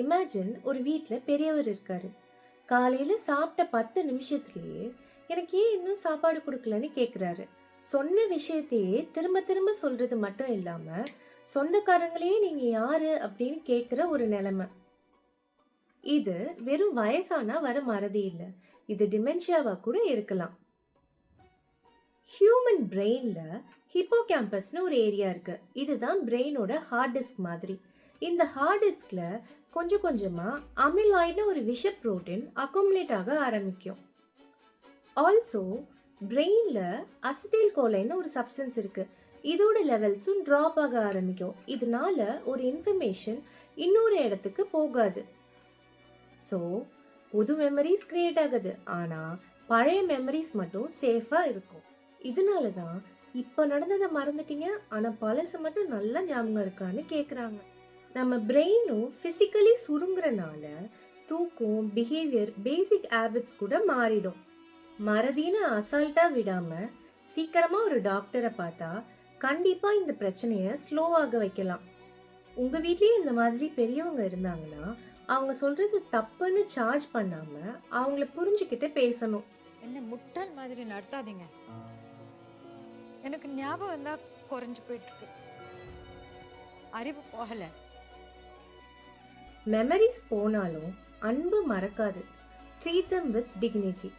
Imagine ஒரு வீட்டில் பெரியவர் இருக்காரு. காலையில சாப்பிட்ட 10 நிமிஷத்துலயே எனக்கு ஏன் இன்னும் சாப்பாடு கொடுக்கலன்னு கேக்குறாரு. சொன்ன விஷயத்தையே திரும்ப திரும்ப சொல்றது மட்டும் இல்லாம சொந்தக்காரங்களையே நீங்க யாரு அப்படின்னு கேக்குற ஒரு நிலைமை. இது வெறும் வயசானா வர மறதி இல்ல, இது டிமென்ஷியாவா கூட இருக்கலாம். ஹியூமன் பிரெயின்ல ஹிப்போகேம்பஸ்னு ஒரு ஏரியா இருக்கு. இதுதான் பிரெயினோட ஹார்ட் டிஸ்க் மாதிரி. இந்த ஹார்ட் டிஸ்க்ல கொஞ்சம் கொஞ்சமா அமிலாய்டுன்னு ஒரு விஷ புரோட்டீன் அக்குமுலேட் ஆக ஆரம்பிக்கும். ஆல்சோ பிரெயின்ல அசிடைல் கோலைன்னு ஒரு சப்ஸ்டன்ஸ் இருக்கு. இதோட லெவல்ஸும் ட்ராப் ஆக ஆரம்பிக்கும். இதனால ஒரு இன்ஃபர்மேஷன் இன்னொரு இடத்துக்கு போகாது. ஸோ புது மெமரிஸ் கிரியேட் ஆகுது, ஆனா பழைய மெமரிஸ் மட்டும் சேஃபா இருக்கும். இதனால தான் இப்போ நடந்ததை மறந்துட்டீங்க ஆனா பழசு மட்டும் நல்லா ஞாபகம் இருக்கான்னு கேக்குறாங்க. நம்ம பிரெயினும் பிசிக்கலி சுருங்குறனால தூக்கம், பிஹேவியர், பேசிக் ஹேபிட்ஸ் கூட மாறிடும். மறதின்னு அசால்ட்டா விடாம சீக்கிரமா ஒரு டாக்டரை பார்த்தா கண்டிப்பா இந்த பிரச்சனையை ஸ்லோவாக வைக்கலாம். உங்க வீட்லயே இந்த மாதிரி பெரியவங்க இருந்தாங்கன்னா அவங்க சொல்றது தப்புன்னு சார்ஜ் பண்ணாம அவங்கள புரிஞ்சுக்கிட்டு பேசணும். என்ன முட்டாள் மாதிரி நடத்தாதீங்க. எனக்கு ஞாபகம் தான் குறைஞ்சு போயிட்டு இருக்கு, அறிவு போகல. மெமரிஸ் போனாலும் அன்பு மறக்காது. Treat them with dignity.